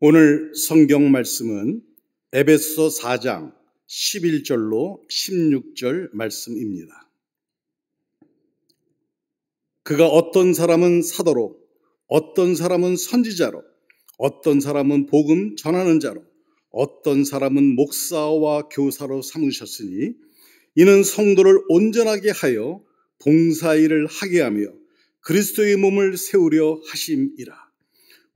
오늘 성경 말씀은 에베소 4장 11절로 16절 말씀입니다. 그가 어떤 사람은 사도로, 어떤 사람은 선지자로, 어떤 사람은 복음 전하는 자로, 어떤 사람은 목사와 교사로 삼으셨으니 이는 성도를 온전하게 하여 봉사일을 하게 하며 그리스도의 몸을 세우려 하심이라.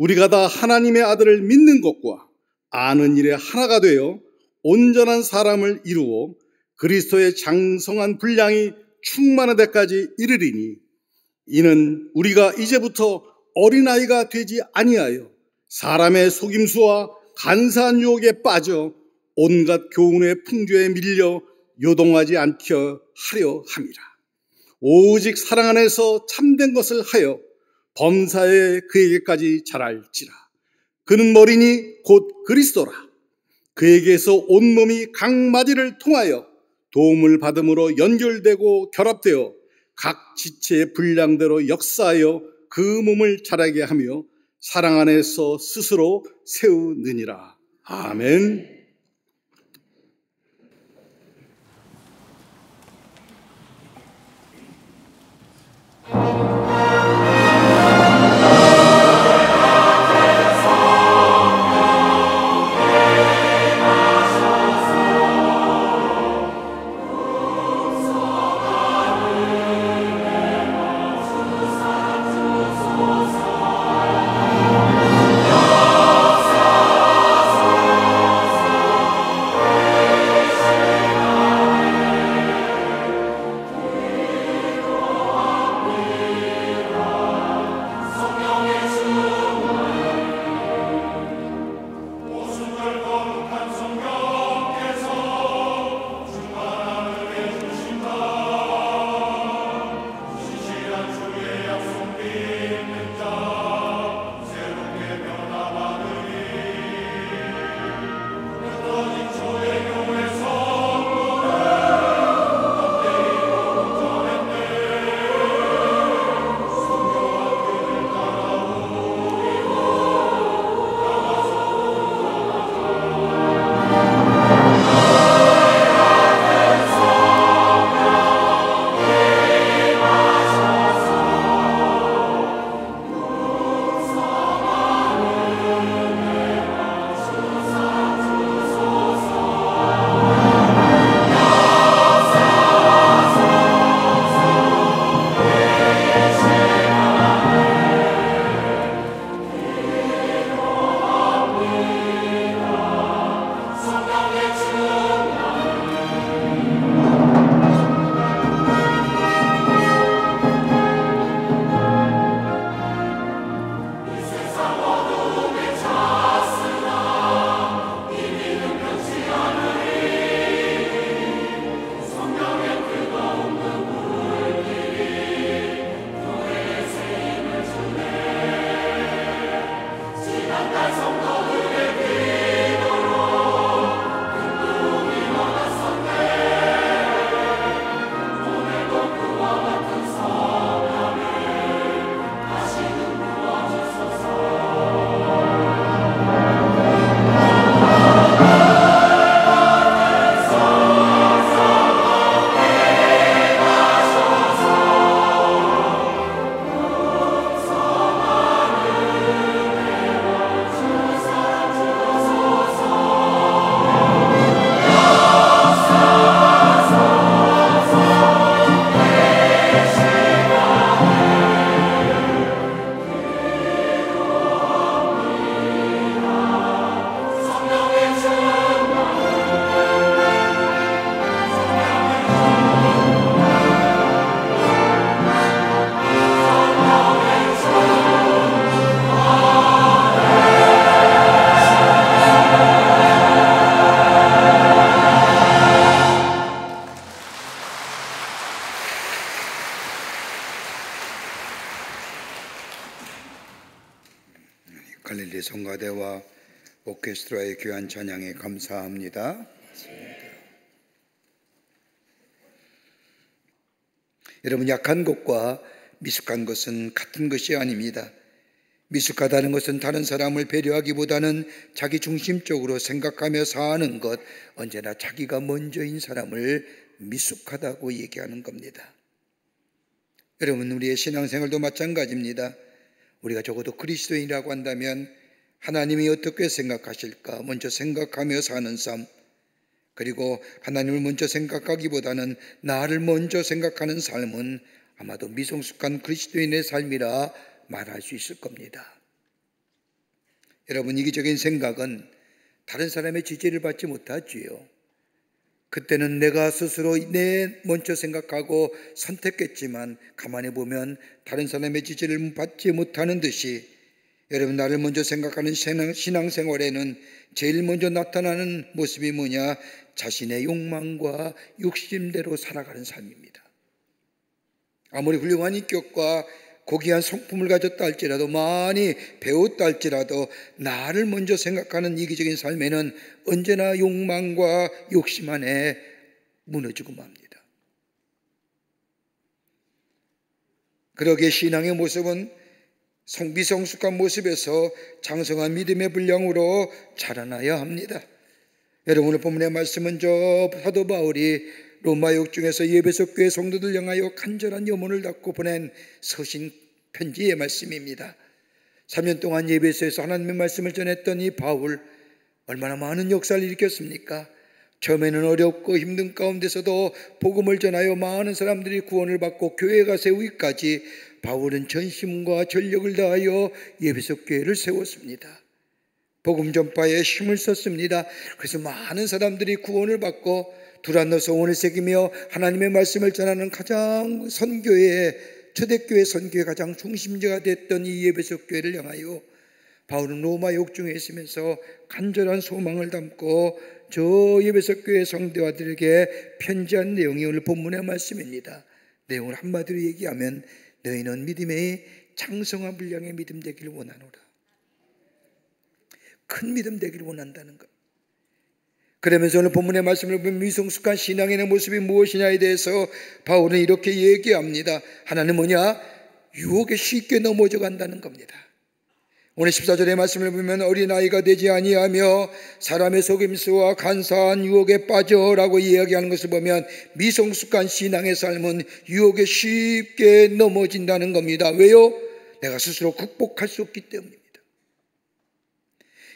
우리가 다 하나님의 아들을 믿는 것과 아는 일에 하나가 되어 온전한 사람을 이루어 그리스도의 장성한 분량이 충만한 데까지 이르리니 이는 우리가 이제부터 어린아이가 되지 아니하여 사람의 속임수와 간사한 유혹에 빠져 온갖 교훈의 풍조에 밀려 요동하지 않게 하려 함이라. 오직 사랑 안에서 참된 것을 하여 범사에 그에게까지 자랄지라. 그는 머리니 곧 그리스도라. 그에게서 온몸이 각 마디를 통하여 도움을 받음으로 연결되고 결합되어 각 지체의 분량대로 역사하여 그 몸을 자라게 하며 사랑 안에서 스스로 세우느니라. 아멘. 갈릴리 성가대와 오케스트라의 귀한 찬양에 감사합니다. 여러분, 약한 것과 미숙한 것은 같은 것이 아닙니다. 미숙하다는 것은 다른 사람을 배려하기보다는 자기 중심적으로 생각하며 사는 것, 언제나 자기가 먼저인 사람을 미숙하다고 얘기하는 겁니다. 여러분, 우리의 신앙생활도 마찬가지입니다. 우리가 적어도 그리스도인이라고 한다면 하나님이 어떻게 생각하실까 먼저 생각하며 사는 삶, 그리고 하나님을 먼저 생각하기보다는 나를 먼저 생각하는 삶은 아마도 미성숙한 그리스도인의 삶이라 말할 수 있을 겁니다. 여러분, 이기적인 생각은 다른 사람의 지지를 받지 못하지요. 그때는 내가 스스로 먼저 생각하고 선택했지만 가만히 보면 다른 사람의 지지를 받지 못하는 듯이 여러분, 나를 먼저 생각하는 신앙생활에는 제일 먼저 나타나는 모습이 뭐냐? 자신의 욕망과 욕심대로 살아가는 삶입니다. 아무리 훌륭한 인격과 고귀한 성품을 가졌다 할지라도, 많이 배웠다 할지라도 나를 먼저 생각하는 이기적인 삶에는 언제나 욕망과 욕심 안에 무너지고 맙니다. 그러기에 신앙의 모습은 미성숙한 모습에서 장성한 믿음의 분량으로 자라나야 합니다. 여러분, 오늘 본문의 말씀은 사도 바울이 로마 욕중에서 예배소 교회 성도들 향하여 간절한 염원을 담고 보낸 서신 편지의 말씀입니다. 3년 동안 예배소에서 하나님의 말씀을 전했던 이 바울, 얼마나 많은 역사를 일으켰습니까? 처음에는 어렵고 힘든 가운데서도 복음을 전하여 많은 사람들이 구원을 받고 교회가 세우기까지 바울은 전심과 전력을 다하여 예배소 교회를 세웠습니다. 복음 전파에 힘을 썼습니다. 그래서 많은 사람들이 구원을 받고 두란노 소원을 새기며 하나님의 말씀을 전하는 가장 초대교회 선교의 가장 중심지가 됐던 이 예배소 교회를 향하여 바울은 로마 욕중에 있으면서 간절한 소망을 담고 저 예배소 교회 성도들에게 편지한 내용이 오늘 본문의 말씀입니다. 내용을 한마디로 얘기하면 너희는 믿음의 장성한 분량의 믿음 되기를 원하노라. 큰 믿음 되기를 원한다는 것. 그러면서 오늘 본문의 말씀을 보면 미성숙한 신앙인의 모습이 무엇이냐에 대해서 바울은 이렇게 얘기합니다. 하나는 뭐냐? 유혹에 쉽게 넘어져 간다는 겁니다. 오늘 14절의 말씀을 보면 어린아이가 되지 아니하며 사람의 속임수와 간사한 유혹에 빠져라고 이야기하는 것을 보면 미성숙한 신앙의 삶은 유혹에 쉽게 넘어진다는 겁니다. 왜요? 내가 스스로 극복할 수 없기 때문입니다.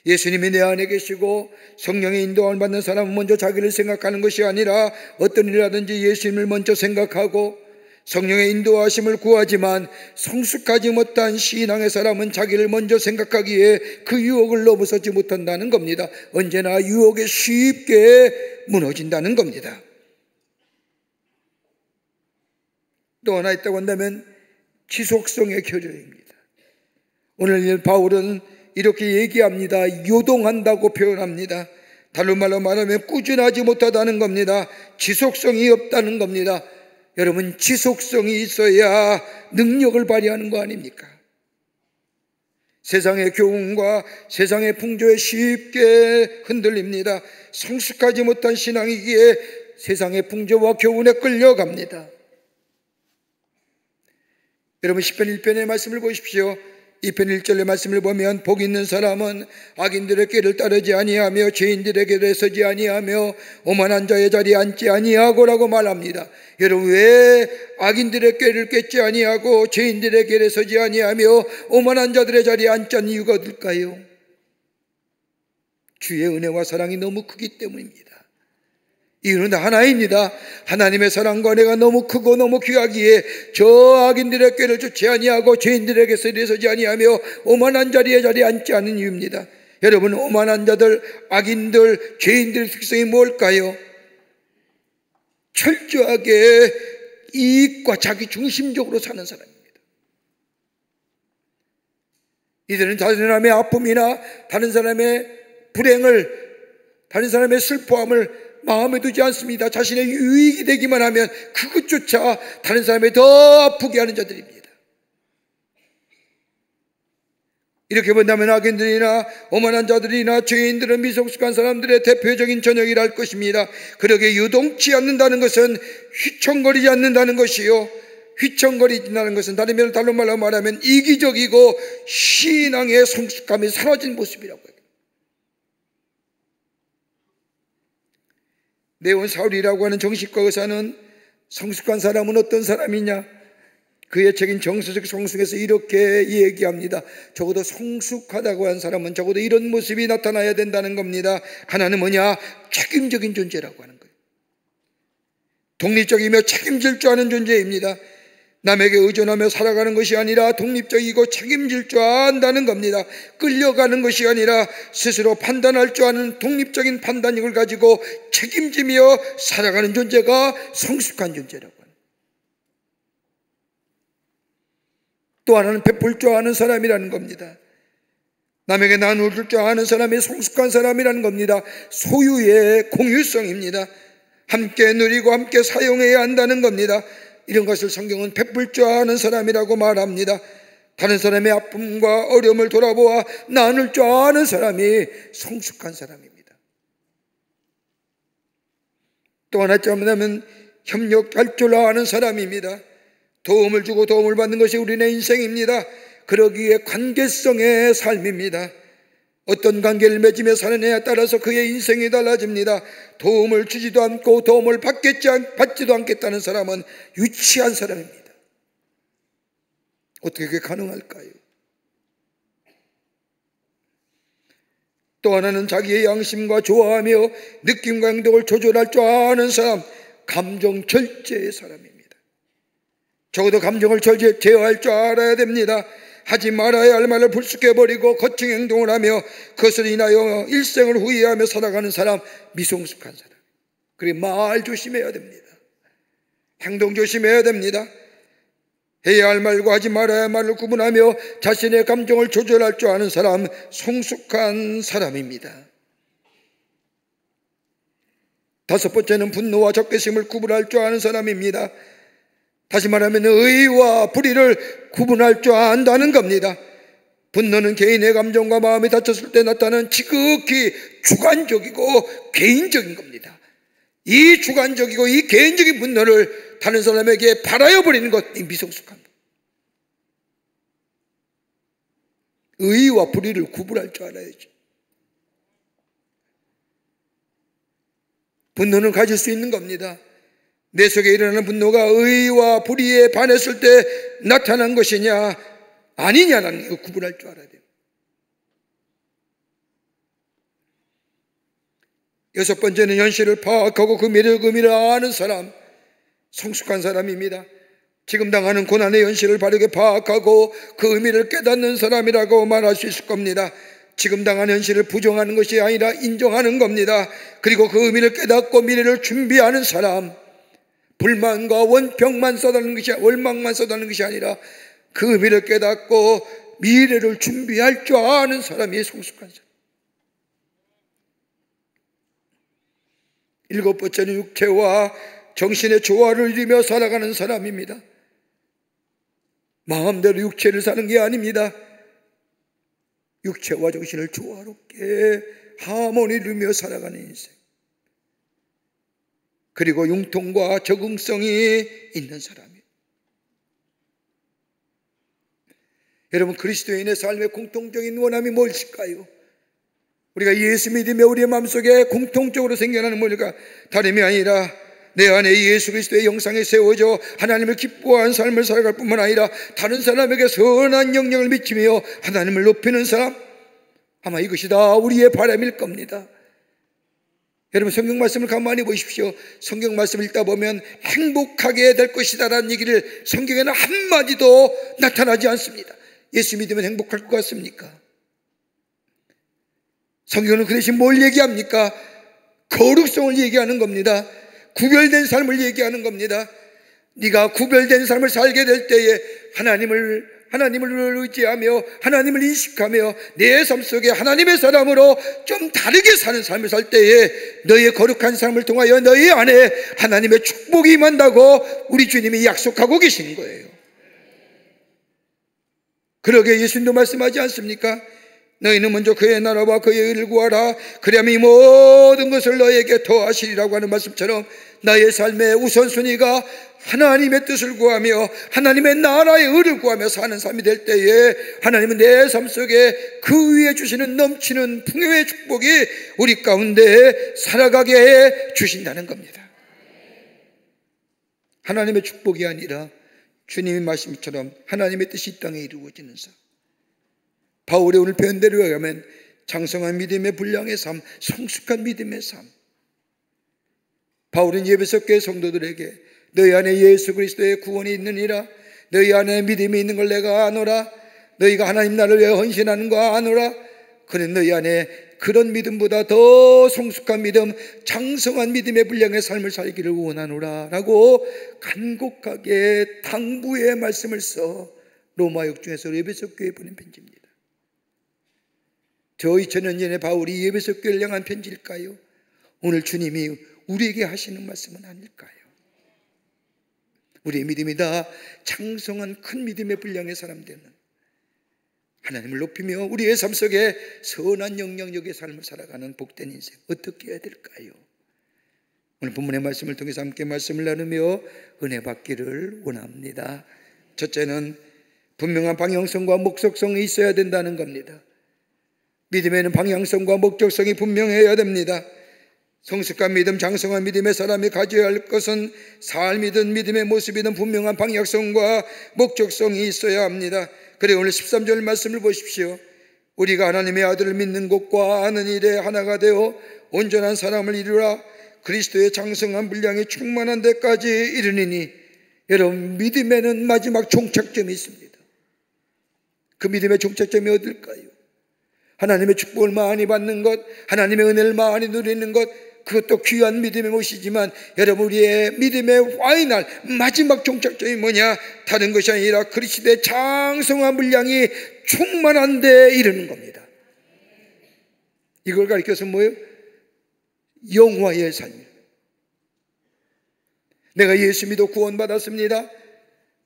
예수님이 내 안에 계시고 성령의 인도함을 받는 사람은 먼저 자기를 생각하는 것이 아니라 어떤 일이라든지 예수님을 먼저 생각하고 성령의 인도하심을 구하지만 성숙하지 못한 신앙의 사람은 자기를 먼저 생각하기에 그 유혹을 넘어서지 못한다는 겁니다. 언제나 유혹에 쉽게 무너진다는 겁니다. 또 하나 있다고 한다면 지속성의 결여입니다. 오늘 바울은 이렇게 얘기합니다. 요동한다고 표현합니다. 다른 말로 말하면 꾸준하지 못하다는 겁니다. 지속성이 없다는 겁니다. 여러분, 지속성이 있어야 능력을 발휘하는 거 아닙니까? 세상의 교훈과 세상의 풍조에 쉽게 흔들립니다. 성숙하지 못한 신앙이기에 세상의 풍조와 교훈에 끌려갑니다. 여러분, 시편 1편의 말씀을 보십시오. 2편 1절의 말씀을 보면 복 있는 사람은 악인들의 길을 따르지 아니하며 죄인들의 길에 서지 아니하며 오만한 자의 자리에 앉지 아니하고라고 말합니다. 여러분, 왜 악인들의 길을 꿰지 아니하고 죄인들의 길에 서지 아니하며 오만한 자들의 자리에 앉지 않는 이유가 어떨까요? 주의 은혜와 사랑이 너무 크기 때문입니다. 이유는 하나입니다. 하나님의 사랑과 은혜가 너무 크고 너무 귀하기에 저 악인들의 꾀를 쫓지 아니하고 죄인들에게서 일어서지 아니하며 오만한 자리에 앉지 않는 이유입니다. 여러분, 오만한 자들, 악인들, 죄인들의 특성이 뭘까요? 철저하게 이익과 자기 중심적으로 사는 사람입니다. 이들은 다른 사람의 아픔이나 다른 사람의 불행을, 다른 사람의 슬퍼함을 마음에 두지 않습니다. 자신의 유익이 되기만 하면 그것조차 다른 사람을 더 아프게 하는 자들입니다. 이렇게 본다면 악인들이나 오만한 자들이나 죄인들은 미성숙한 사람들의 대표적인 전형이라 할 것입니다. 그러게 유동치 않는다는 것은 휘청거리지 않는다는 것이요, 휘청거리진다는 것은 다른 말로 말하면 이기적이고 신앙의 성숙함이 사라진 모습이라고 해요. 네온 사울이라고 하는 정신과 의사는 성숙한 사람은 어떤 사람이냐? 그의 책인 정서적 성숙에서 이렇게 얘기합니다. 적어도 성숙하다고 한 사람은 적어도 이런 모습이 나타나야 된다는 겁니다. 하나는 뭐냐? 책임적인 존재라고 하는 거예요. 독립적이며 책임질 줄 아는 존재입니다. 남에게 의존하며 살아가는 것이 아니라 독립적이고 책임질 줄 안다는 겁니다. 끌려가는 것이 아니라 스스로 판단할 줄 아는 독립적인 판단력을 가지고 책임지며 살아가는 존재가 성숙한 존재라고 합니다. 또 하나는 베풀 줄 아는 사람이라는 겁니다. 남에게 나눌 줄 아는 사람이 성숙한 사람이라는 겁니다. 소유의 공유성입니다. 함께 누리고 함께 사용해야 한다는 겁니다. 이런 것을 성경은 베풀 줄 아는 사람이라고 말합니다. 다른 사람의 아픔과 어려움을 돌아보아 나눌 줄 아는 사람이 성숙한 사람입니다. 또 하나 뭐냐면 협력할 줄 아는 사람입니다. 도움을 주고 도움을 받는 것이 우리의 인생입니다. 그러기에 관계성의 삶입니다. 어떤 관계를 맺으며 사느냐에 따라서 그의 인생이 달라집니다. 도움을 주지도 않고 도움을 받지도 않겠다는 사람은 유치한 사람입니다. 어떻게 그게 가능할까요? 또 하나는 자기의 양심과 좋아하며 느낌과 행동을 조절할 줄 아는 사람, 감정 절제의 사람입니다. 적어도 감정을 제어할 줄 알아야 됩니다. 하지 말아야 할 말을 불쑥해버리고 거친 행동을 하며 그것을 인하여 일생을 후회하며 살아가는 사람, 미성숙한 사람. 그리고 말 조심해야 됩니다. 행동 조심해야 됩니다. 해야 할 말과 하지 말아야 할 말을 구분하며 자신의 감정을 조절할 줄 아는 사람, 성숙한 사람입니다. 다섯 번째는 분노와 적개심을 구분할 줄 아는 사람입니다. 다시 말하면 의와 불의를 구분할 줄 안다는 겁니다. 분노는 개인의 감정과 마음이 다쳤을 때 나타나는 지극히 주관적이고 개인적인 겁니다. 이 주관적이고 이 개인적인 분노를 다른 사람에게 발하여 버리는 것이 미성숙한 것. 의와 불의를 구분할 줄 알아야죠. 분노는 가질 수 있는 겁니다. 내 속에 일어나는 분노가 의와 불의에 반했을 때 나타난 것이냐 아니냐는 걸 구분할 줄 알아야 돼요. 여섯 번째는 현실을 파악하고 그 의미를 아는 사람, 성숙한 사람입니다. 지금 당하는 고난의 현실을 바르게 파악하고 그 의미를 깨닫는 사람이라고 말할 수 있을 겁니다. 지금 당하는 현실을 부정하는 것이 아니라 인정하는 겁니다. 그리고 그 의미를 깨닫고 미래를 준비하는 사람, 불만과 원망만 쏟아내는 것이 아니라 그 의미를 깨닫고 미래를 준비할 줄 아는 사람이 성숙한 사람. 일곱 번째는 육체와 정신의 조화를 이루며 살아가는 사람입니다. 마음대로 육체를 사는 게 아닙니다. 육체와 정신을 조화롭게 하모니를 이루며 살아가는 인생. 그리고 융통과 적응성이 있는 사람이에요. 여러분, 그리스도인의 삶의 공통적인 원함이 무엇일까요? 우리가 예수 믿으며 우리의 마음속에 공통적으로 생겨나는 뭘까? 다름이 아니라 내 안에 예수 그리스도의 형상에 세워져 하나님을 기뻐하는 삶을 살아갈 뿐만 아니라 다른 사람에게 선한 영향을 미치며 하나님을 높이는 사람, 아마 이것이 다 우리의 바람일 겁니다. 여러분, 성경 말씀을 가만히 보십시오. 성경 말씀을 읽다 보면 행복하게 될 것이다 라는 얘기를 성경에는 한마디도 나타나지 않습니다. 예수 믿으면 행복할 것 같습니까? 성경은 그 대신 뭘 얘기합니까? 거룩성을 얘기하는 겁니다. 구별된 삶을 얘기하는 겁니다. 네가 구별된 삶을 살게 될 때에 하나님을 의지하며 하나님을 인식하며 내 삶 속에 하나님의 사람으로 좀 다르게 사는 삶을 살 때에 너의 거룩한 삶을 통하여 너희 안에 하나님의 축복이 임한다고 우리 주님이 약속하고 계신 거예요. 그러게 예수님도 말씀하지 않습니까? 너희는 먼저 그의 나라와 그의 의를 구하라. 그리하면 이 모든 것을 너희에게 더하시리라고 하는 말씀처럼 나의 삶의 우선순위가 하나님의 뜻을 구하며 하나님의 나라의 의를 구하며 사는 삶이 될 때에 하나님은 내 삶 속에 그 위에 주시는 넘치는 풍요의 축복이 우리 가운데 살아가게 해 주신다는 겁니다. 하나님의 축복이 아니라 주님의 말씀처럼 하나님의 뜻이 이 땅에 이루어지는 삶. 바울의 오늘 표현대로 하면 장성한 믿음의 분량의 삶, 성숙한 믿음의 삶. 바울은 에베소 교회 성도들에게 너희 안에 예수 그리스도의 구원이 있느니라. 너희 안에 믿음이 있는 걸 내가 아노라. 너희가 하나님 나라를 위해 헌신하는 거 아노라. 그래 너희 안에 그런 믿음보다 더 성숙한 믿음, 장성한 믿음의 분량의 삶을 살기를 원하노라 라고 간곡하게 당부의 말씀을 써 로마 역중에서 에베소 교회에 보낸 편지입니다. 저 2000년 전에 바울이 에베소 교회를 향한 편지일까요? 오늘 주님이 우리에게 하시는 말씀은 아닐까요? 우리의 믿음이 다 장성한 큰 믿음의 분량의 사람들은 하나님을 높이며 우리의 삶 속에 선한 영향력의 삶을 살아가는 복된 인생 어떻게 해야 될까요? 오늘 본문의 말씀을 통해서 함께 말씀을 나누며 은혜 받기를 원합니다. 첫째는 분명한 방향성과 목적성이 있어야 된다는 겁니다. 믿음에는 방향성과 목적성이 분명해야 됩니다. 성숙한 믿음, 장성한 믿음의 사람이 가져야 할 것은 삶이든 믿음의 모습이든 분명한 방향성과 목적성이 있어야 합니다. 그래 오늘 13절 말씀을 보십시오. 우리가 하나님의 아들을 믿는 것과 아는 일에 하나가 되어 온전한 사람을 이루라. 그리스도의 장성한 분량이 충만한 데까지 이르니니. 여러분, 믿음에는 마지막 종착점이 있습니다. 그 믿음의 종착점이 어딜까요? 하나님의 축복을 많이 받는 것, 하나님의 은혜를 많이 누리는 것, 그것도 귀한 믿음의 모시지만 여러분, 우리의 믿음의 파이널 마지막 종착점이 뭐냐? 다른 것이 아니라 그리스도의 장성한 분량이 충만한 데 이르는 겁니다. 이걸 가리켜서 뭐예요? 영화의 삶이에요. 내가 예수 믿어 구원받았습니다.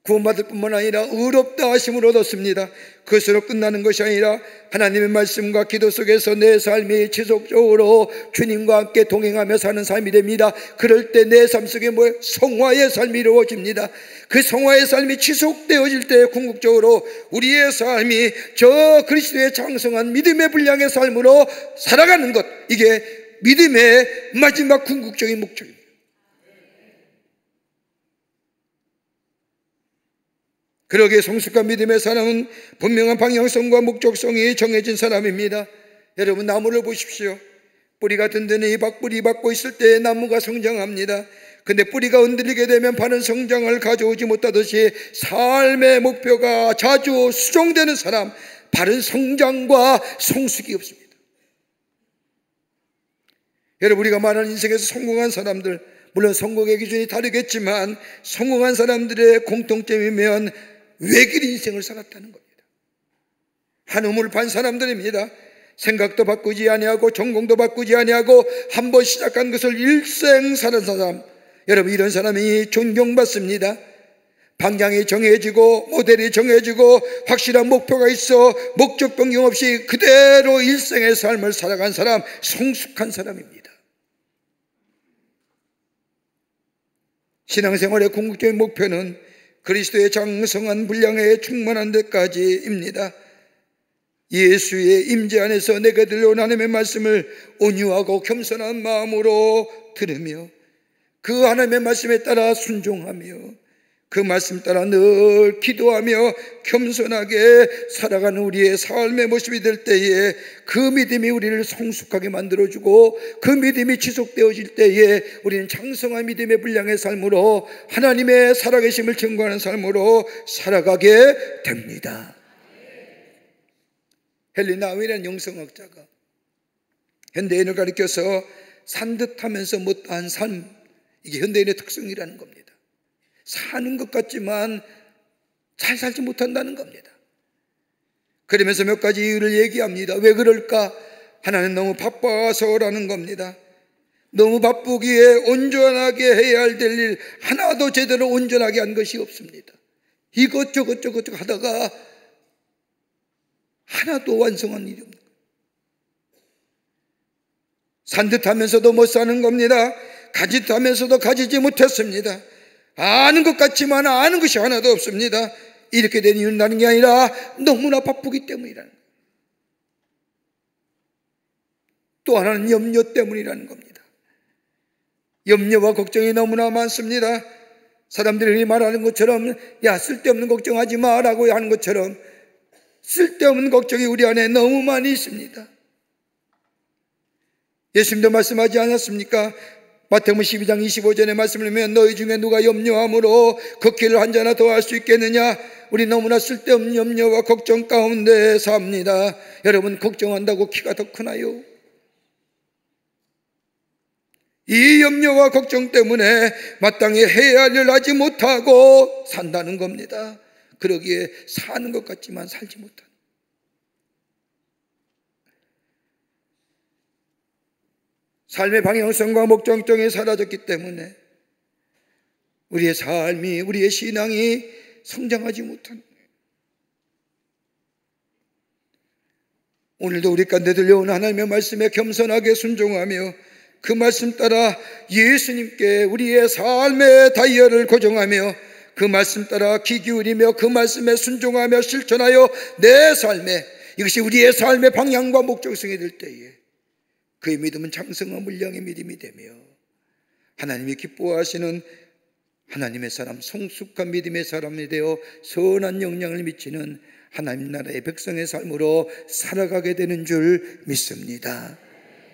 구원받을 뿐만 아니라 의롭다 하심을 얻었습니다. 그것으로 끝나는 것이 아니라 하나님의 말씀과 기도 속에서 내 삶이 지속적으로 주님과 함께 동행하며 사는 삶이 됩니다. 그럴 때 내 삶 속에 뭐예요? 성화의 삶이 이루어집니다. 그 성화의 삶이 지속되어질 때 궁극적으로 우리의 삶이 저 그리스도의 장성한 믿음의 분량의 삶으로 살아가는 것, 이게 믿음의 마지막 궁극적인 목적입니다. 그러기에 성숙한 믿음의 사람은 분명한 방향성과 목적성이 정해진 사람입니다. 여러분, 나무를 보십시오. 뿌리가 든든히 뿌리 받고 있을 때 나무가 성장합니다. 근데 뿌리가 흔들리게 되면 바른 성장을 가져오지 못하듯이 삶의 목표가 자주 수정되는 사람, 바른 성장과 성숙이 없습니다. 여러분, 우리가 말하는 인생에서 성공한 사람들, 물론 성공의 기준이 다르겠지만 성공한 사람들의 공통점이면 외길 인생을 살았다는 겁니다. 한 우물 판 사람들입니다. 생각도 바꾸지 아니하고 전공도 바꾸지 아니하고 한 번 시작한 것을 일생 사는 사람, 여러분, 이런 사람이 존경받습니다. 방향이 정해지고 모델이 정해지고 확실한 목표가 있어 목적 변경 없이 그대로 일생의 삶을 살아간 사람, 성숙한 사람입니다. 신앙생활의 궁극적인 목표는 그리스도의 장성한 분량에 충만한 데까지입니다. 예수의 임재 안에서 내게 들려온 하나님의 말씀을 온유하고 겸손한 마음으로 들으며 그 하나님의 말씀에 따라 순종하며 그 말씀 따라 늘 기도하며 겸손하게 살아가는 우리의 삶의 모습이 될 때에 그 믿음이 우리를 성숙하게 만들어주고 그 믿음이 지속되어질 때에 우리는 장성한 믿음의 분량의 삶으로 하나님의 살아계심을 증거하는 삶으로 살아가게 됩니다. 헨리 나우이라는 영성학자가 현대인을 가리켜서 산듯하면서 못다한 삶, 이게 현대인의 특성이라는 겁니다. 사는 것 같지만 잘 살지 못한다는 겁니다. 그러면서 몇 가지 이유를 얘기합니다. 왜 그럴까? 하나는 너무 바빠서라는 겁니다. 너무 바쁘기에 온전하게 해야 할 될 일 하나도 제대로 온전하게 한 것이 없습니다. 이것저것 하다가 하나도 완성한 일이 없는 거예요. 산 듯하면서도 못 사는 겁니다. 가지 듯하면서도 가지지 못했습니다. 아는 것 같지만 아는 것이 하나도 없습니다. 이렇게 된 이유는 다른 게 아니라 너무나 바쁘기 때문이라는 거예요. 또 하나는 염려 때문이라는 겁니다. 염려와 걱정이 너무나 많습니다. 사람들이 말하는 것처럼 야, 쓸데없는 걱정하지 마라고 하는 것처럼 쓸데없는 걱정이 우리 안에 너무 많이 있습니다. 예수님도 말씀하지 않았습니까? 마태복음 12장 25절의 말씀을 보면 너희 중에 누가 염려함으로 걷기를 한 자나 더 할 수 있겠느냐? 우리 너무나 쓸데없는 염려와 걱정 가운데 삽니다. 여러분, 걱정한다고 키가 더 크나요? 이 염려와 걱정 때문에 마땅히 해야 할 일을 하지 못하고 산다는 겁니다. 그러기에 사는 것 같지만 살지 못하는. 삶의 방향성과 목적성이 사라졌기 때문에 우리의 삶이, 우리의 신앙이 성장하지 못하는 거예요. 오늘도 우리 가운데 들려오는 하나님의 말씀에 겸손하게 순종하며 그 말씀 따라 예수님께 우리의 삶의 다이얼을 고정하며 그 말씀 따라 귀 기울이며 그 말씀에 순종하며 실천하여 내 삶에, 이것이 우리의 삶의 방향과 목적성이 될 때에 그의 믿음은 장성한 물량의 믿음이 되며 하나님이 기뻐하시는 하나님의 사람, 성숙한 믿음의 사람이 되어 선한 영향을 미치는 하나님 나라의 백성의 삶으로 살아가게 되는 줄 믿습니다.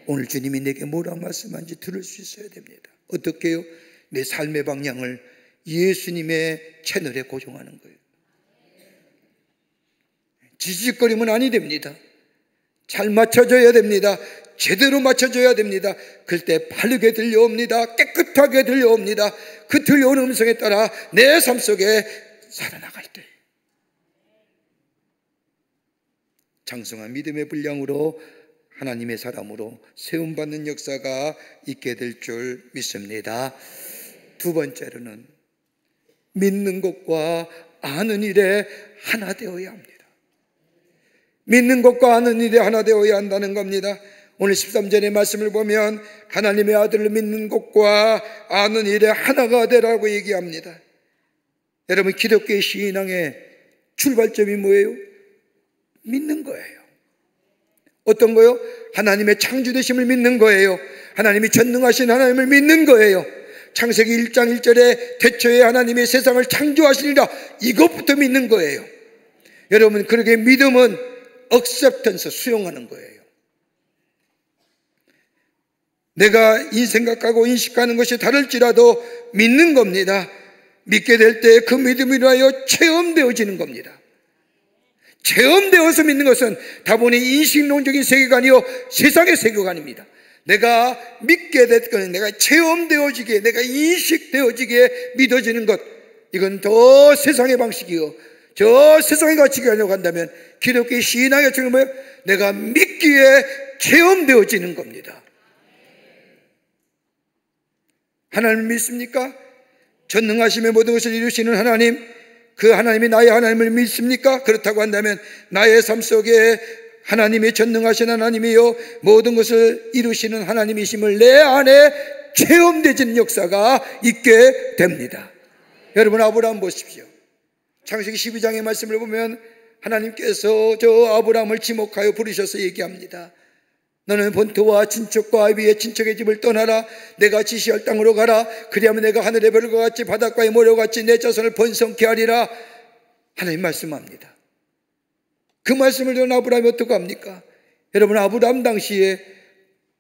오늘 주님이 내게 뭐라 말씀한지 들을 수 있어야 됩니다. 어떻게 해요? 내 삶의 방향을 예수님의 채널에 고정하는 거예요. 지지직거리면 아니 됩니다. 잘 맞춰줘야 됩니다. 제대로 맞춰줘야 됩니다. 그럴 때 바르게 들려옵니다. 깨끗하게 들려옵니다. 그 들려오는 음성에 따라 내 삶 속에 살아나갈 때 장성한 믿음의 분량으로 하나님의 사람으로 세움받는 역사가 있게 될 줄 믿습니다. 두 번째로는 믿는 것과 아는 일에 하나 되어야 합니다. 믿는 것과 아는 일에 하나 되어야 한다는 겁니다. 오늘 13절의 말씀을 보면 하나님의 아들을 믿는 것과 아는 일에 하나가 되라고 얘기합니다. 여러분, 기독교의 신앙의 출발점이 뭐예요? 믿는 거예요. 어떤 거요? 하나님의 창조되심을 믿는 거예요. 하나님이 전능하신 하나님을 믿는 거예요. 창세기 1장 1절에 태초에 하나님이 세상을 창조하시니라, 이것부터 믿는 거예요. 여러분, 그러게 믿음은 acceptance, 수용하는 거예요. 내가 생각하고 인식하는 것이 다를지라도 믿는 겁니다. 믿게 될 때 그 믿음이로 하여 체험되어지는 겁니다. 체험되어서 믿는 것은 다분히 인식론적인 세계관이요, 세상의 세계관입니다. 내가 믿게 됐거든, 내가 체험되어지게, 내가 인식되어지게 믿어지는 것, 이건 더 세상의 방식이요, 저 세상의 가치가 하려고 한다면 기독교의 신앙의 가치는 뭐예요? 내가 믿기에 체험되어지는 겁니다. 하나님을 믿습니까? 전능하심의 모든 것을 이루시는 하나님, 그 하나님이 나의 하나님을 믿습니까? 그렇다고 한다면 나의 삶 속에 하나님이 전능하신 하나님이요 모든 것을 이루시는 하나님이심을 내 안에 체험되지는 역사가 있게 됩니다. 여러분, 아브라함 보십시오. 창세기 12장의 말씀을 보면 하나님께서 저 아브라함을 지목하여 부르셔서 얘기합니다. 너는 본토와 친척과 아비의 친척의 집을 떠나라. 내가 지시할 땅으로 가라. 그리하면 내가 하늘의 별과 같이 바닷가의 모래와 같이 내 자손을 번성케 하리라. 하나님 말씀합니다. 그 말씀을 들은 아브라함이 어떻게 합니까? 여러분, 아브라함 당시에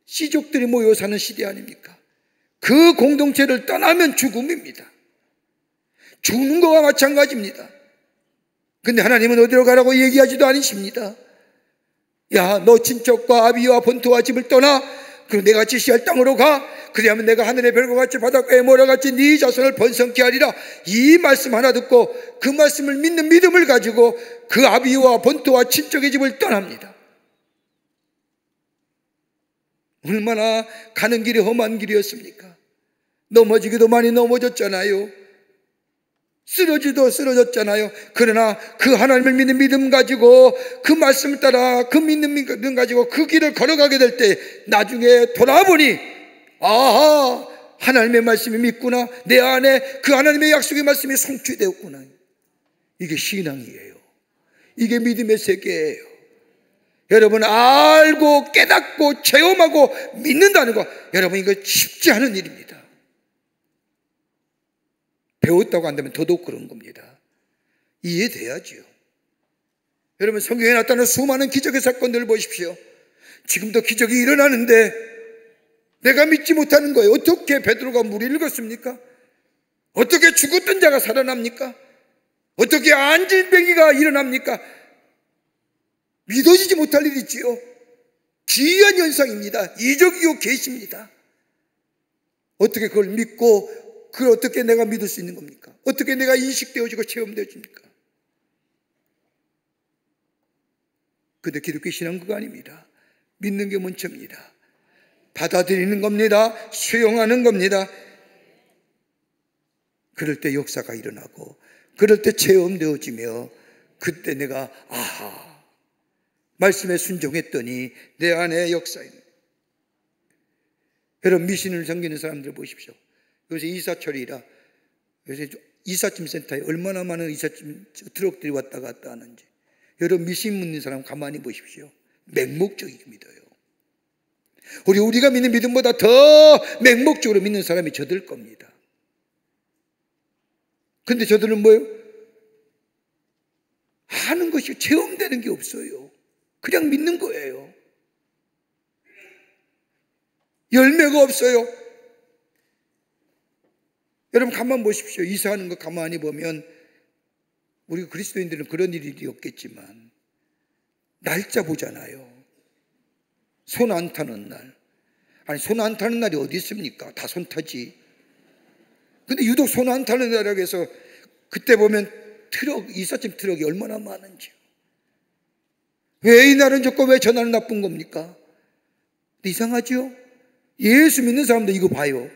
씨족들이 모여 사는 시대 아닙니까? 그 공동체를 떠나면 죽음입니다. 죽는 거와 마찬가지입니다. 근데 하나님은 어디로 가라고 얘기하지도 않으십니다. 야, 너 친척과 아비와 본토와 집을 떠나. 그리고 내가 지시할 땅으로 가. 그리하면 내가 하늘의 별과 같이 바닷가의 모래와 같이 네 자손을 번성케 하리라. 이 말씀 하나 듣고 그 말씀을 믿는 믿음을 가지고 그 아비와 본토와 친척의 집을 떠납니다. 얼마나 가는 길이 험한 길이었습니까? 넘어지기도 많이 넘어졌잖아요. 쓰러지도 쓰러졌잖아요. 그러나 그 하나님을 믿는 믿음 가지고 그 말씀을 따라 그 믿는 믿음 가지고 그 길을 걸어가게 될 때 나중에 돌아보니 아하, 하나님의 말씀이 믿구나. 내 안에 그 하나님의 약속의 말씀이 성취되었구나. 이게 신앙이에요. 이게 믿음의 세계예요. 여러분, 알고 깨닫고 체험하고 믿는다는 거, 여러분, 이거 쉽지 않은 일입니다. 배웠다고 한다면 더더욱 그런 겁니다. 이해돼야지요. 여러분, 성경에 나타난 수많은 기적의 사건들을 보십시오. 지금도 기적이 일어나는데 내가 믿지 못하는 거예요. 어떻게 베드로가 물을 읽었습니까? 어떻게 죽었던 자가 살아납니까? 어떻게 안질병이가 일어납니까? 믿어지지 못할 일이지요. 기이한 현상입니다. 이적이요 계시입니다. 어떻게 그걸 믿고 그걸 어떻게 내가 믿을 수 있는 겁니까? 어떻게 내가 인식되어지고 체험되어집니까? 근데 기독교 신앙은 그거 아닙니다. 믿는 게 먼저입니다. 받아들이는 겁니다. 수용하는 겁니다. 그럴 때 역사가 일어나고 그럴 때 체험되어지며 그때 내가 아하, 말씀에 순종했더니 내 안에 역사에. 여러분, 미신을 섬기는 사람들 보십시오. 요새 이사철이라 요새 이삿짐 센터에 얼마나 많은 이삿짐 트럭들이 왔다 갔다 하는지. 여러분, 미신 믿는 사람 가만히 보십시오. 맹목적이게 믿어요. 우리가 믿는 믿음보다 더 맹목적으로 믿는 사람이 저들 겁니다. 근데 저들은 뭐예요? 하는 것이 체험되는 게 없어요. 그냥 믿는 거예요. 열매가 없어요. 여러분, 가만 보십시오. 이사하는 거 가만히 보면 우리 그리스도인들은 그런 일이 없겠지만 날짜 보잖아요. 손 안 타는 날. 아니, 손 안 타는 날이 어디 있습니까? 다 손 타지. 근데 유독 손 안 타는 날이라고 해서 그때 보면 이삿짐 트럭이 얼마나 많은지요. 왜 이 날은 좋고 왜 저 날은 나쁜 겁니까? 이상하죠? 예수 믿는 사람도 이거 봐요.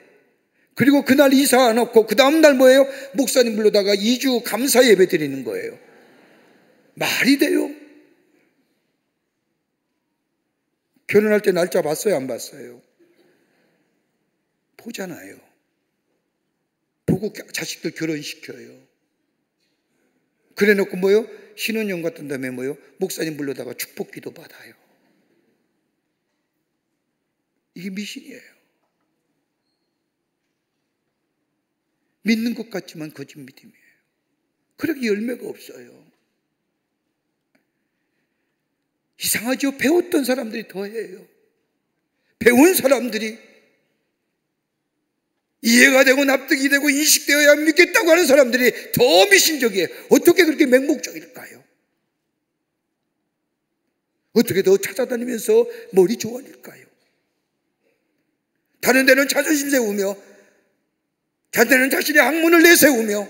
그리고 그날 이사 안 놓고 그 다음날 뭐예요? 목사님 불러다가 2주 감사 예배 드리는 거예요. 말이 돼요? 결혼할 때 날짜 봤어요? 안 봤어요? 보잖아요. 보고 자식들 결혼시켜요. 그래 놓고 뭐요? 신혼여행 갔던 다음에 뭐요? 목사님 불러다가 축복기도 받아요. 이게 미신이에요. 믿는 것 같지만 거짓 믿음이에요. 그렇게 열매가 없어요. 이상하죠? 배웠던 사람들이 더 해요. 배운 사람들이 이해가 되고 납득이 되고 인식되어야 믿겠다고 하는 사람들이 더 미신적이에요. 어떻게 그렇게 맹목적일까요? 어떻게 더 찾아다니면서 머리 좋아질까요? 다른 데는 자존심 세우며, 다른 데는 자신의 학문을 내세우며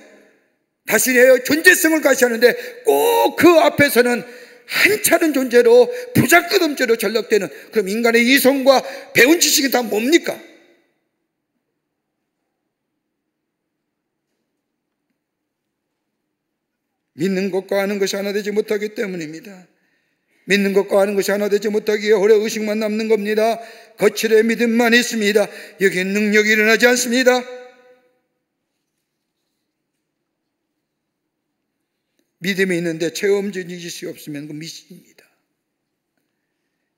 자신의 존재성을 가시하는데 꼭 그 앞에서는 한차는 존재로 부자끄덤죄로 전락되는, 그럼 인간의 이성과 배운 지식이 다 뭡니까? 믿는 것과 아는 것이 하나 되지 못하기 때문입니다. 믿는 것과 아는 것이 하나 되지 못하기에 오래 의식만 남는 겁니다. 거칠의 믿음만 있습니다. 여기에 능력이 일어나지 않습니다. 믿음이 있는데 체험적인 지식이 없으면 그건 미신입니다.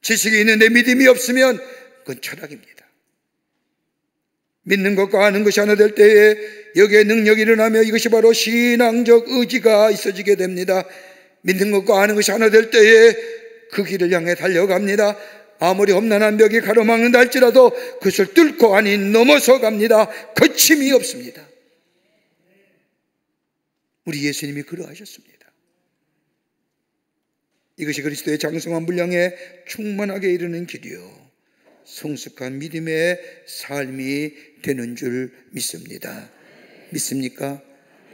지식이 있는데 믿음이 없으면 그건 철학입니다. 믿는 것과 아는 것이 하나 될 때에 여기에 능력이 일어나며 이것이 바로 신앙적 의지가 있어지게 됩니다. 믿는 것과 아는 것이 하나 될 때에 그 길을 향해 달려갑니다. 아무리 험난한 벽이 가로막는다 할지라도 그것을 뚫고 아니 넘어서 갑니다. 거침이 없습니다. 우리 예수님이 그러하셨습니다. 이것이 그리스도의 장성한 분량에 충만하게 이르는 길이요 성숙한 믿음의 삶이 되는 줄 믿습니다. 믿습니까?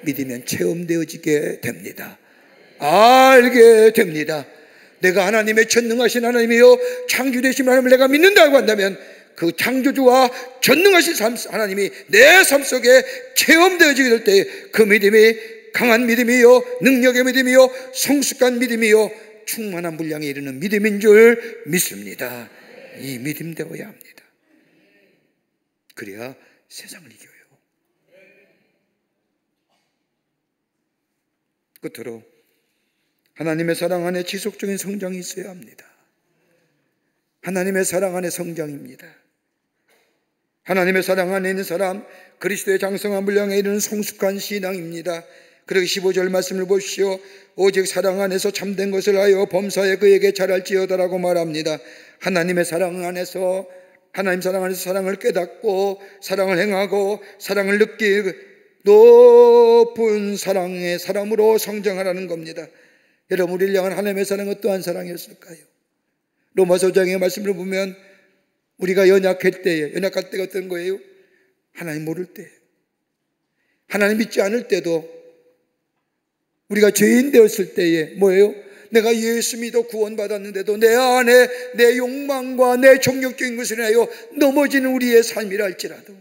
믿으면 체험되어지게 됩니다. 알게 됩니다. 내가 하나님의 전능하신 하나님이요 창조되신 하나님을 내가 믿는다고 한다면 그 창조주와 전능하신 하나님이 내 삶 속에 체험되어지게 될 때 그 믿음이 강한 믿음이요, 능력의 믿음이요, 성숙한 믿음이요, 충만한 분량에 이르는 믿음인 줄 믿습니다. 이 믿음 되어야 합니다. 그래야 세상을 이겨요. 끝으로 하나님의 사랑 안에 지속적인 성장이 있어야 합니다. 하나님의 사랑 안에 성장입니다. 하나님의 사랑 안에 있는 사람, 그리스도의 장성한 분량에 이르는 성숙한 신앙입니다. 그리고 15절 말씀을 보십시오. 오직 사랑 안에서 참된 것을 하여 범사에 그에게 잘할지어다라고 말합니다. 하나님의 사랑 안에서, 하나님 사랑 안에서 사랑을 깨닫고 사랑을 행하고 사랑을 느끼고 높은 사랑의 사람으로 성장하라는 겁니다. 여러분, 우리를 향한 하나님의 사랑은 어떠한 사랑이었을까요? 로마서 5장의 말씀을 보면 우리가 연약할 때에, 연약할 때가 어떤 거예요? 하나님 모를 때, 하나님 믿지 않을 때도, 우리가 죄인 되었을 때에 뭐예요? 내가 예수 믿어 구원받았는데도 내 안에 내 욕망과 내 종교적인 것을 인하여 넘어지는 우리의 삶이라 할지라도,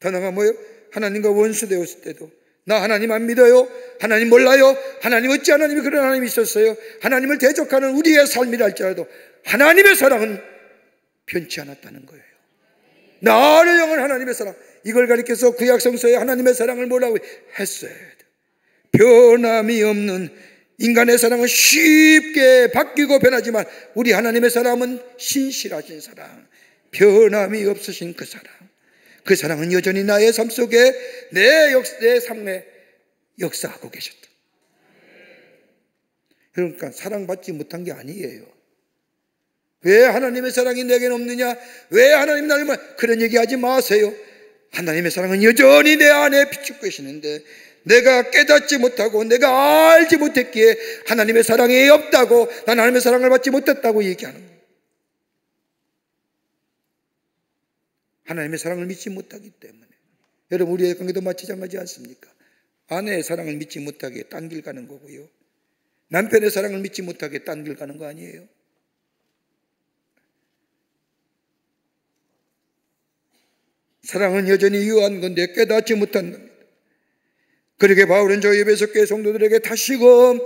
더 나아가 뭐예요? 하나님과 원수 되었을 때도, 나 하나님 안 믿어요, 하나님 몰라요, 하나님 어찌 하나님이 그런 하나님이 있었어요, 하나님을 대적하는 우리의 삶이라 할지라도 하나님의 사랑은 변치 않았다는 거예요. 나를 향한 하나님의 사랑, 이걸 가리켜서 구약 성서에 하나님의 사랑을 뭐라고 했어요? 변함이 없는, 인간의 사랑은 쉽게 바뀌고 변하지만 우리 하나님의 사랑은 신실하신 사랑, 변함이 없으신 그 사랑, 그 사랑은 여전히 나의 삶 속에 내 삶에 역사하고 계셨다. 그러니까 사랑받지 못한 게 아니에요. 왜 하나님의 사랑이 내게는 없느냐, 왜 하나님 나를 그런 얘기하지 마세요. 하나님의 사랑은 여전히 내 안에 비추고 계시는데 내가 깨닫지 못하고 내가 알지 못했기에 하나님의 사랑이 없다고, 난 하나님의 사랑을 받지 못했다고 얘기하는 거예요. 하나님의 사랑을 믿지 못하기 때문에. 여러분, 우리의 관계도 마찬가지 않습니까? 아내의 사랑을 믿지 못하게 딴 길 가는 거고요, 남편의 사랑을 믿지 못하게 딴 길 가는 거 아니에요? 사랑은 여전히 유한 건데 깨닫지 못한 겁니다. 그러게 바울은 저 에베소 교회 성도들에게 다시금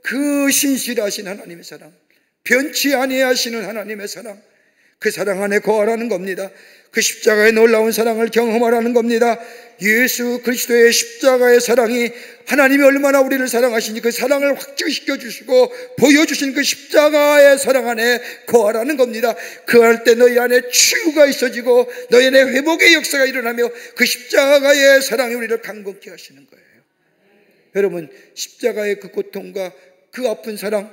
그 신실하신 하나님의 사랑, 변치 아니하시는 하나님의 사랑, 그 사랑 안에 거하라는 겁니다. 그 십자가의 놀라운 사랑을 경험하라는 겁니다. 예수 그리스도의 십자가의 사랑이, 하나님이 얼마나 우리를 사랑하시니 그 사랑을 확증시켜 주시고 보여주신 그 십자가의 사랑 안에 거하라는 겁니다. 그할 때 너희 안에 치유가 있어지고 너희 안에 회복의 역사가 일어나며 그 십자가의 사랑이 우리를 강건케 하시는 거예요. 여러분, 십자가의 그 고통과 그 아픈 사랑,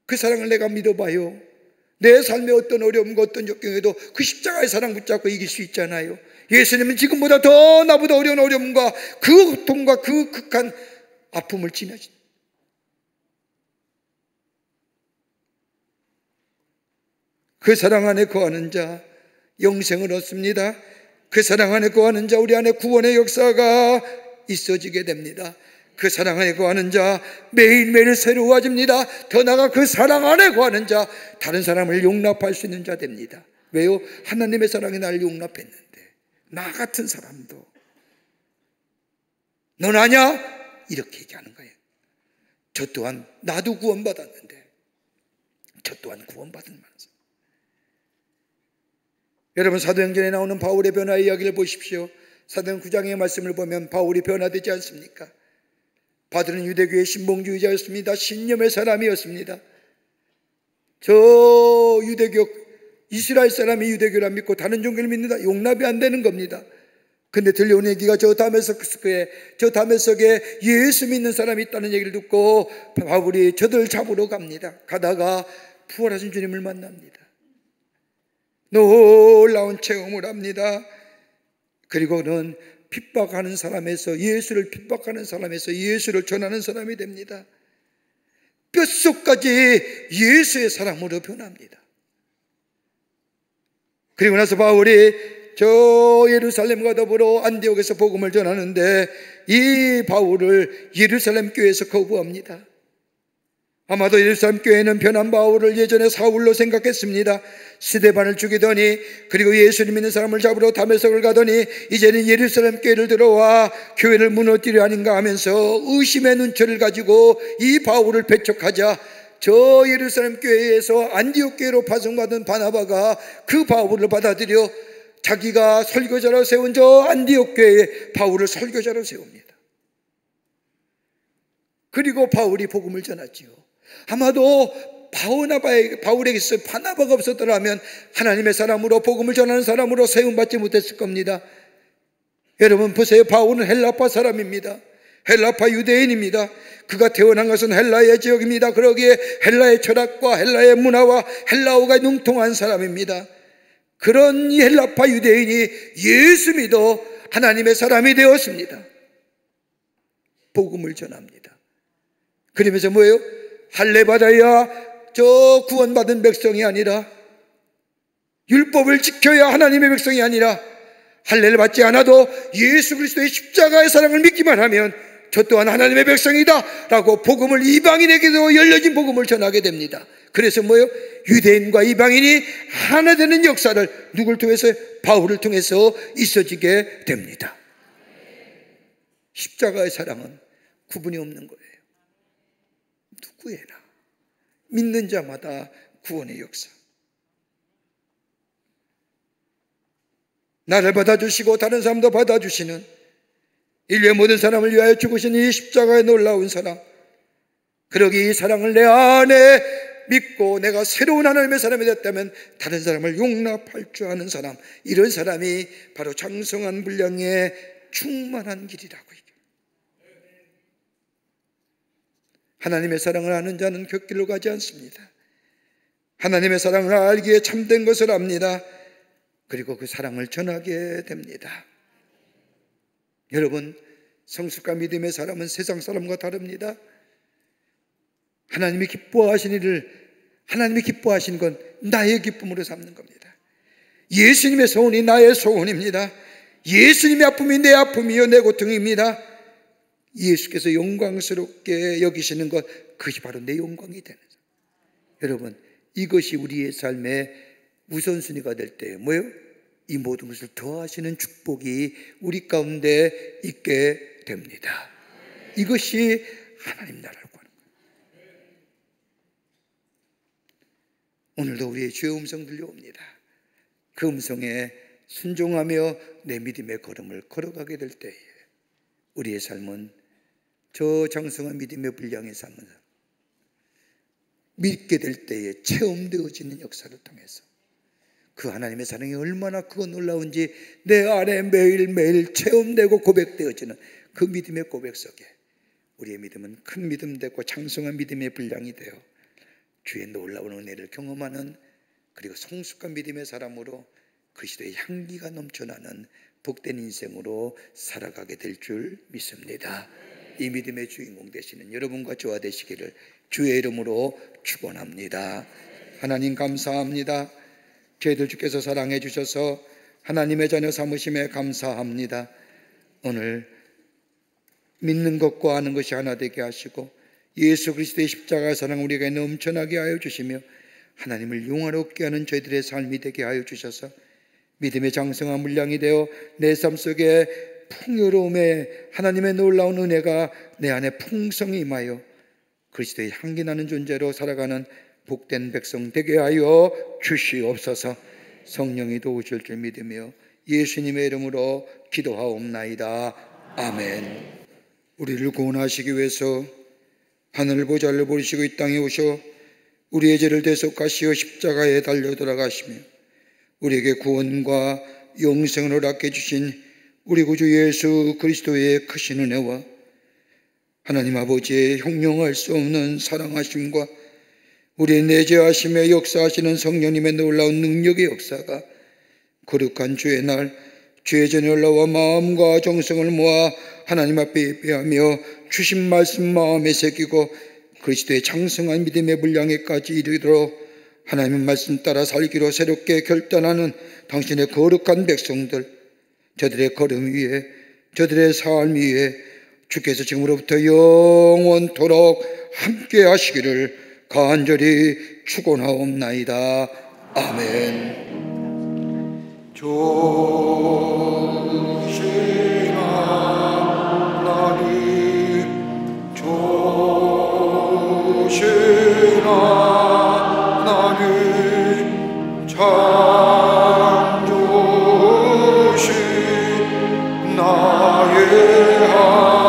그 사랑을 내가 믿어봐요. 내 삶의 어떤 어려움과 어떤 역경에도 그 십자가의 사랑 붙잡고 이길 수 있잖아요. 예수님은 지금보다 더 나보다 어려운 어려움과 그 고통과 그 극한 아픔을 지나신, 그 사랑 안에 거하는 자 영생을 얻습니다. 그 사랑 안에 거하는 자 우리 안에 구원의 역사가 있어지게 됩니다. 그 사랑 안에 거하는 자 매일매일 새로워집니다. 더 나아가 그 사랑 안에 거하는 자 다른 사람을 용납할 수 있는 자 됩니다. 왜요? 하나님의 사랑이 나를 용납했는데 나 같은 사람도 넌 아냐? 이렇게 얘기하는 거예요. 저 또한 나도 구원받았는데 저 또한 구원받은 만사. 여러분, 사도행전에 나오는 바울의 변화의 이야기를 보십시오. 사도행전 9장의 말씀을 보면 바울이 변화되지 않습니까? 바울은 유대교의 신봉주의자였습니다. 신념의 사람이었습니다. 저 유대교, 이스라엘 사람이 유대교를 안 믿고 다른 종교를 믿는다, 용납이 안 되는 겁니다. 근데 들려온 얘기가 저 다메섹에 예수 믿는 사람이 있다는 얘기를 듣고 바울이 저들 잡으러 갑니다. 가다가 부활하신 주님을 만납니다. 놀라운 체험을 합니다. 그리고는 핍박하는 사람에서, 예수를 핍박하는 사람에서 예수를 전하는 사람이 됩니다. 뼛속까지 예수의 사랑으로 변합니다. 그리고 나서 바울이 저 예루살렘과 더불어 안디옥에서 복음을 전하는데 이 바울을 예루살렘 교회에서 거부합니다. 아마도 예루살렘 교회는 변한 바울을 예전에 사울로 생각했습니다. 스데반을 죽이더니, 그리고 예수님 믿는 사람을 잡으러 다메섹을 가더니 이제는 예루살렘 교회를 들어와 교회를 무너뜨려 아닌가 하면서 의심의 눈초리를 가지고 이 바울을 배척하자 저 예루살렘 교회에서 안디옥 교회로 파송받은 바나바가 그 바울을 받아들여 자기가 설교자로 세운 저 안디옥 교회에 바울을 설교자로 세웁니다. 그리고 바울이 복음을 전하지요. 아마도 바울에게서 바나바가 없었더라면 하나님의 사람으로, 복음을 전하는 사람으로 세움받지 못했을 겁니다. 여러분 보세요. 바울은 헬라파 사람입니다. 헬라파 유대인입니다. 그가 태어난 것은 헬라의 지역입니다. 그러기에 헬라의 철학과 헬라의 문화와 헬라어가 능통한 사람입니다. 그런 이 헬라파 유대인이 예수 믿어 하나님의 사람이 되었습니다. 복음을 전합니다. 그러면서 뭐예요? 할례 받아야 저 구원받은 백성이 아니라, 율법을 지켜야 하나님의 백성이 아니라, 할례를 받지 않아도 예수 그리스도의 십자가의 사랑을 믿기만 하면 저 또한 하나님의 백성이다 라고 복음을 이방인에게도 열려진 복음을 전하게 됩니다. 그래서 뭐예요? 유대인과 이방인이 하나 되는 역사를 누굴 통해서? 바울을 통해서 있어지게 됩니다. 십자가의 사랑은 구분이 없는 거예요. 누구에나 믿는 자마다 구원의 역사. 나를 받아주시고 다른 사람도 받아주시는 인류의 모든 사람을 위하여 죽으신 이 십자가의 놀라운 사랑, 그러기 이 사랑을 내 안에 믿고 내가 새로운 하나님의 사람이 됐다면 다른 사람을 용납할 줄 아는 사람, 이런 사람이 바로 장성한 분량의 충만한 길이라고. 하나님의 사랑을 아는 자는 곁길로 가지 않습니다. 하나님의 사랑을 알기에 참된 것을 압니다. 그리고 그 사랑을 전하게 됩니다. 여러분, 성숙과 믿음의 사람은 세상 사람과 다릅니다. 하나님이 기뻐하신 일을, 하나님이 기뻐하신 건 나의 기쁨으로 삼는 겁니다. 예수님의 소원이 나의 소원입니다. 예수님의 아픔이 내 아픔이요 내 고통입니다. 예수께서 영광스럽게 여기시는 것, 그것이 바로 내 영광이 되는 거예요. 여러분, 이것이 우리의 삶의 우선순위가 될 때 뭐예요? 이 모든 것을 더하시는 축복이 우리 가운데 있게 됩니다. 이것이 하나님 나라라고 하는 거예요. 오늘도 우리의 주의 음성 들려옵니다. 그 음성에 순종하며 내 믿음의 걸음을 걸어가게 될 때에 우리의 삶은 저 장성한 믿음의 분량의 삶을 믿게 될 때에 체험되어지는 역사를 통해서 그 하나님의 사랑이 얼마나 크고 놀라운지 내 안에 매일매일 체험되고 고백되어지는 그 믿음의 고백 속에 우리의 믿음은 큰 믿음 되고 장성한 믿음의 분량이 되어 주의 놀라운 은혜를 경험하는, 그리고 성숙한 믿음의 사람으로 그리스도의 향기가 넘쳐나는 복된 인생으로 살아가게 될 줄 믿습니다. 이 믿음의 주인공 되시는 여러분과 저와 되시기를 주의 이름으로 축원합니다. 하나님 감사합니다. 저희들 주께서 사랑해 주셔서 하나님의 자녀 삼으심에 감사합니다. 오늘 믿는 것과 아는 것이 하나 되게 하시고 예수 그리스도의 십자가의 사랑 우리에게 넘쳐나게 하여 주시며 하나님을 영화롭게 하는 저희들의 삶이 되게 하여 주셔서 믿음의 장성한 물량이 되어 내 삶 속에 풍요로움에 하나님의 놀라운 은혜가 내 안에 풍성히 임하여 그리스도의 향기 나는 존재로 살아가는 복된 백성 되게 하여 주시옵소서. 성령이 도우실 줄 믿으며 예수님의 이름으로 기도하옵나이다. 아멘. 우리를 구원하시기 위해서 하늘 보좌를 버리시고 이 땅에 오셔 우리의 죄를 대속하시어 십자가에 달려 돌아가시며 우리에게 구원과 영생을 허락해 주신 우리 구주 예수 그리스도의 크신 은혜와 하나님 아버지의 형용할 수 없는 사랑하심과 우리의 내재하심에 역사하시는 성령님의 놀라운 능력의 역사가 거룩한 주의 날 주의 전에 올라와 마음과 정성을 모아 하나님 앞에 예배하며 주신 말씀 마음에 새기고 그리스도의 장성한 믿음의 분량에까지 이르도록 하나님의 말씀 따라 살기로 새롭게 결단하는 당신의 거룩한 백성들, 저들의 걸음 위에, 저들의 삶 위에 주께서 지금으로부터 영원토록 함께 하시기를 간절히 축원하옵나이다. 아멘. 조신 하나님, 조신 하나님, 창조신 나의 하나님,